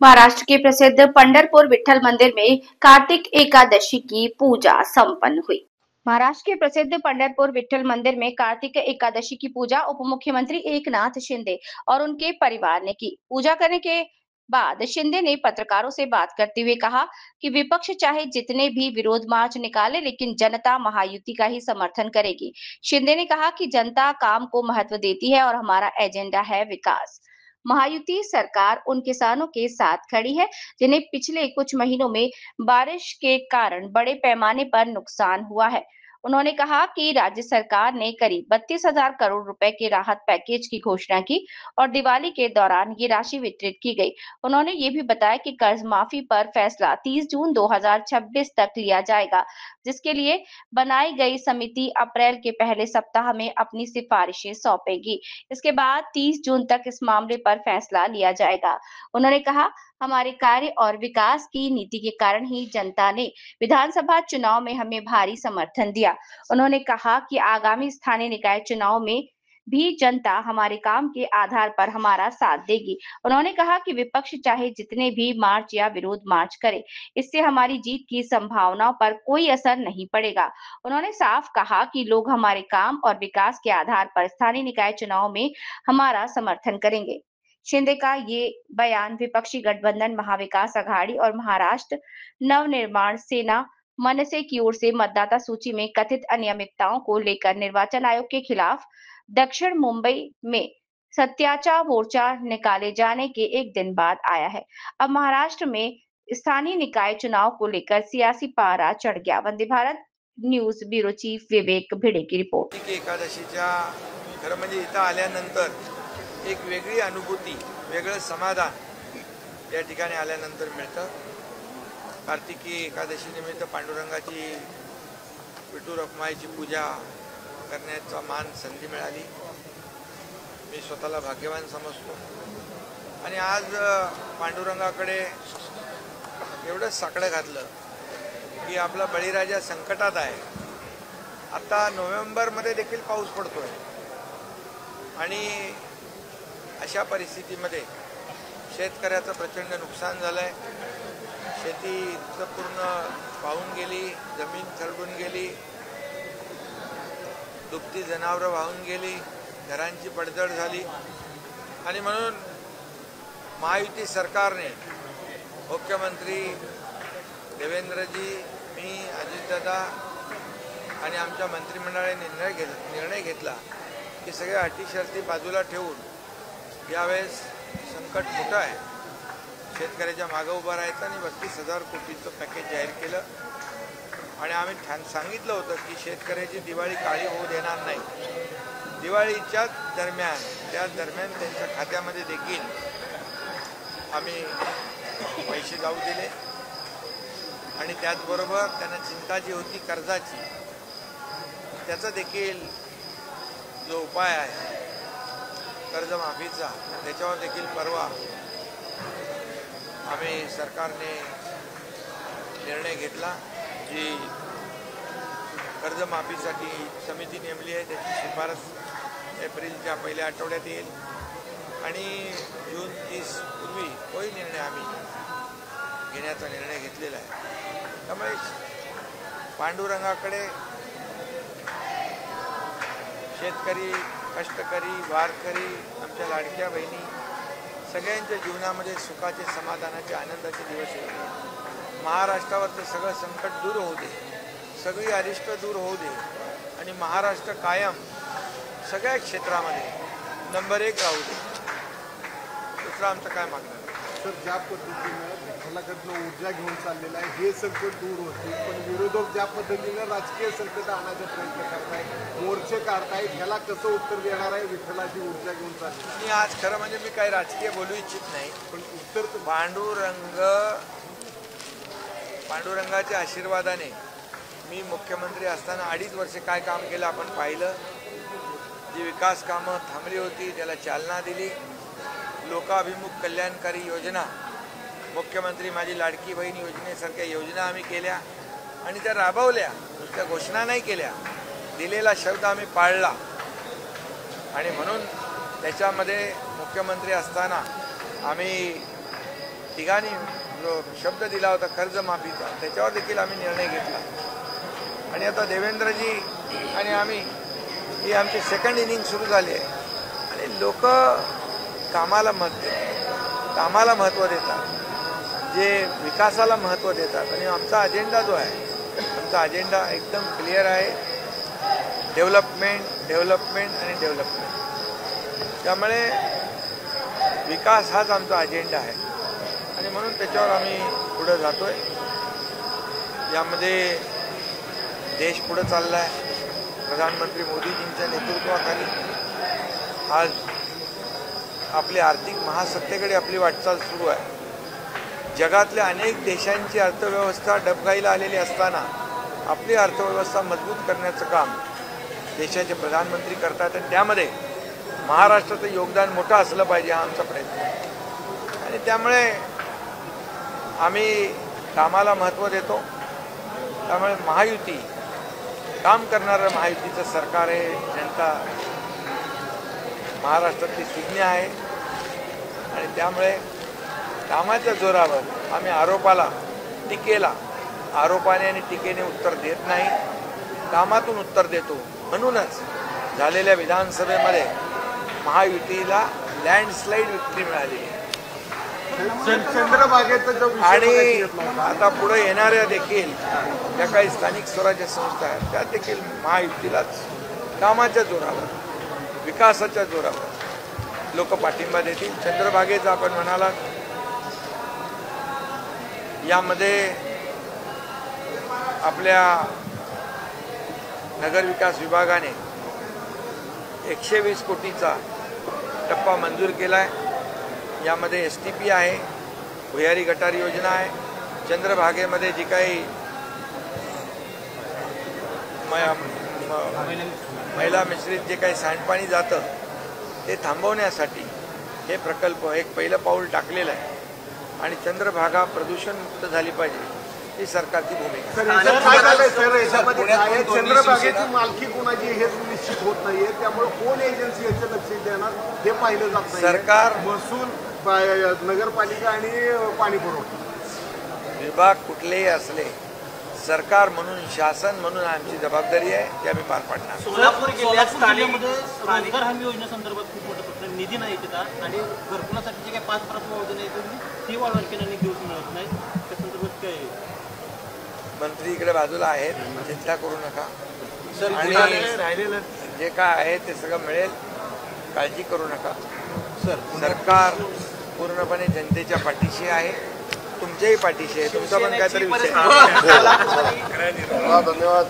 महाराष्ट्र के प्रसिद्ध पंढरपुर विठ्ठल मंदिर में कार्तिक एकादशी की पूजा संपन्न हुई। महाराष्ट्र के प्रसिद्ध पंढरपुर विठ्ठल मंदिर में कार्तिक एकादशी की पूजा उप मुख्यमंत्री एकनाथ शिंदे और उनके परिवार ने की। पूजा करने के बाद शिंदे ने पत्रकारों से बात करते हुए कहा कि विपक्ष चाहे जितने भी विरोध मार्च निकाले, लेकिन जनता महायुति का ही समर्थन करेगी। शिंदे ने कहा कि जनता काम को महत्व देती है और हमारा एजेंडा है विकास। महायुति सरकार उन किसानों के साथ खड़ी है जिन्हें पिछले कुछ महीनों में बारिश के कारण बड़े पैमाने पर नुकसान हुआ है। उन्होंने कहा कि राज्य सरकार ने करीब 32,000 करोड़ रुपए के राहत पैकेज की घोषणा की और दिवाली के दौरान ये राशि वितरित की गई। उन्होंने ये भी बताया कि कर्ज माफी पर फैसला 30 जून 2026 तक लिया जाएगा, जिसके लिए बनाई गई समिति अप्रैल के पहले सप्ताह में अपनी सिफारिशें सौंपेगी। इसके बाद 30 जून तक इस मामले पर फैसला लिया जाएगा। उन्होंने कहा, हमारे कार्य और विकास की नीति के कारण ही जनता ने विधानसभा चुनाव में हमें भारी समर्थन दिया। उन्होंने कहा कि आगामी स्थानीय निकाय चुनाव में भी जनता हमारे काम के आधार पर हमारा साथ देगी। उन्होंने कहा कि विपक्ष चाहे जितने भी मार्च या विरोध मार्च करे, इससे हमारी जीत की संभावनाओं पर कोई असर नहीं पड़ेगा। उन्होंने साफ कहा कि लोग हमारे काम और विकास के आधार पर स्थानीय निकाय चुनाव में हमारा समर्थन करेंगे। शिंदे का ये बयान विपक्षी गठबंधन महाविकास अघाड़ी और महाराष्ट्र नवनिर्माण सेना मनसे की ओर से मतदाता सूची में कथित अनियमितताओं को लेकर निर्वाचन आयोग के खिलाफ दक्षिण मुंबई में सत्याचा मोर्चा निकाले जाने के एक दिन बाद आया है। अब महाराष्ट्र में स्थानीय निकाय चुनाव को लेकर सियासी पारा चढ़ गया। Vande Bharat news bureau chief Vivek Bhide की रिपोर्ट। एकादशीच्या खरं म्हणजे इथं आल्यानंतर एक वेगळी अनुभूती, वेगळं समाधान या ठिकाणी आल्यानंतर मिळतं। कार्तिकी एकादशी निमित्त पांडुरंगाची विठू रखुमाईची पूजा करण्याचा मान संधी मिळाली। मी स्वतःला भाग्यवान समजतो आणि आज पांडुरंगाकडे एवढं साकडं घातलं की आपला बळीराजा संकटात आहे। आता नोव्हेंबरमध्ये देखील पाऊस पडतोय आणि अशा परिस्थितीमध्ये शेतकऱ्याचं प्रचंड नुकसान झालंय। शेती पूर्ण वाहून गेली, जमीन खरडून गेली, दुभती जनावरं वाहून गेली, घरांची पडझड झाली आणि म्हणून महायुती सरकारने मुख्यमंत्री देवेंद्रजी, मी, अजितदादा आणि आमच्या मंत्रिमंडळाने निर्णय घेतला की सगळ्या अटी शर्ती बाजूला ठेवून यावेळेस संकट मोठं आहे, शेतकऱ्याच्या मागे उभं राहायचं आणि 32,000 कोटीचं पॅकेज जाहीर केलं आणि आम्ही सांगितलं होतं की शेतकऱ्याची दिवाळी काळी होऊ देणार नाही। दिवाळीच्या दरम्यान त्यांच्या खात्यामध्ये देखील आम्ही पैसे जाऊ दिले आणि त्याचबरोबर त्यांना चिंता जी होती कर्जाची, त्याचा देखील जो उपाय आहे कर्जमाफीचा, त्याच्यावर देखील परवा आम्ही सरकारने निर्णय घेतला। जी कर्जमाफीसाठी समिती नेमली आहे त्याची शिफारस एप्रिलच्या पहिल्या आठवड्यात येईल आणि जून 30 पूर्वी तोही निर्णय आम्ही घेण्याचा निर्णय घेतलेला आहे। त्यामुळे पांडुरंगाकडे शेतकरी, कष्टकरी, वारकरी, आमच्या लाडक्या बहिणी सगळ्यांच्या जीवनामध्ये सुखाचे, समाधानाचे, आनंदाचे दिवस येतील। महाराष्ट्रावरचं सगळं संकट दूर होऊ दे, सगळी अरिष्ट दूर होऊ दे आणि महाराष्ट्र कायम सगळ्या क्षेत्रामध्ये नंबर 1 राहू दे। दुसरं आमचं काय मागणं? सर, ज्या पद्धतीनं विठ्ठलाकडनं ऊर्जा घेऊन चाललेलं आहे हे संकट दूर होतील, पण विरोधक ज्या पद्धतीनं राजकीय संकट आणायचा प्रयत्न करतायत, मोर्चे काढतायत, ह्याला कसं उत्तर देणार आहे? विठ्ठलाची ऊर्जा घेऊन चालली। मी आज खरं म्हणजे मी काही राजकीय बोलू इच्छित नाही, पण उत्तर पांडुरंगाच्या आशीर्वादाने मी मुख्यमंत्री असताना 2.5 वर्षे काय काम केलं आपण पाहिलं। जी विकास कामं थांबली होती त्याला चालना दिली, लोकाभिमुख कल्याणकारी योजना, मुख्यमंत्री माझी लाडकी बहीण योजनेसारख्या योजना आम्ही केल्या आणि त्या राबवल्या, त्या घोषणा नाही केल्या, दिलेला शब्द आम्ही पाळला आणि म्हणून त्याच्यामध्ये मुख्यमंत्री असताना आम्ही तिघांनी जो शब्द दिला होता कर्जमाफीचा, त्याच्यावर देखील आम्ही निर्णय घेतला. आणि आता देवेंद्रजी आणि आम्ही ही आमची सेकंड इनिंग सुरू झाली आहे आणि लोक कामाला महत्त्व देतात, जे विकासाला महत्त्व देतात. आणि आमचा अजेंडा जो आहे, आमचा अजेंडा एकदम क्लिअर आहे, डेव्हलपमेंट आणि डेव्हलपमेंट. त्यामुळे विकास हाच आमचा अजेंडा आहे आणि म्हणून त्याच्यावर आम्ही पुढे जातोय. यामध्ये देश पुढे चालला आहे. प्रधानमंत्री मोदीजींच्या नेतृत्वाखाली आज आपली आर्थिक महासत्तेकडे आपली वाटचाल सुरू आहे. जगातल्या अनेक देशांची अर्थव्यवस्था डबघाईला आलेली असताना आपली अर्थव्यवस्था मजबूत करण्याचं काम देशाचे प्रधानमंत्री करतात आणि त्यामध्ये महाराष्ट्राचं योगदान मोठं असलं पाहिजे, हा आमचा प्रयत्न आहे. आणि त्यामुळे आम्ही कामाला महत्त्व देतो. त्यामुळे महायुती, काम करणारं महायुतीचं सरकार आहे. जनता महाराष्ट्रातली सुज्ञ आहे आणि त्यामुळे कामाच्या जोरावर आम्ही आरोपाने आणि टीकेने उत्तर देत नाही, कामातून उत्तर देतो. म्हणूनच झालेल्या विधानसभेमध्ये महायुतीला लँडस्लाईड विक्ट्री मिळाली आणि आता पुढे येणाऱ्या देखील ज्या काही स्थानिक स्वराज्य संस्था आहेत त्या देखील महायुतीलाच कामाच्या जोरावर, विकासाच्या जोरावर लोक पाठिंबा देतील. चंद्रभागेचं आपण म्हणालात, यामध्ये आपल्या नगरविकास विभागाने 120 कोटीचा टप्पा मंजूर केला आहे. यामध्ये STP आहे, भुयारी गटार योजना आहे. चंद्रभागेमध्ये जी काही महिला मिश्रित जे काही सांडपाणी जातं ते थांबवण्यासाठी हे प्रकल्प एक पहिलं पाऊल टाकलेलं आहे आणि चंद्रभागा प्रदूषणमुक्त झाली पाहिजे ही सरकारची भूमिका. चंद्रभागेची मालकी कोणाची हे निश्चित होत नाहीये, त्यामुळे कोण एजन्सी याचं लक्ष देणार हे पाहिलं जात नाही. सरकार, महसूल, नगरपालिका आणि पाणी पुरवठा विभाग कुठलेही असले, सरकार म्हणून, शासन म्हणून आमची जबाबदारी आहे ती आम्ही पार पाडणार. सोलापूर जिल्ह्यामध्ये रोजगार हमी योजनेसंदर्भात खूप मोठा प्रश्न, निधी नाही येतात आणि घरकुलासाठी जे काही 5 प्रश्न योजना आहेत ती आणखीन दिवस मिळत नाही. त्या संदर्भात काय मंत्री इकडे बाजूला आहेत, चिंता करू नका. आणि जे काय आहे ते सगळं मिळेल, काळजी करू नका. सरकार पूर्णपणे जनतेच्या पाठीशी आहे, तुमच्याही पाठीशी आहे. तुमचा पण काहीतरी विषय. धन्यवाद.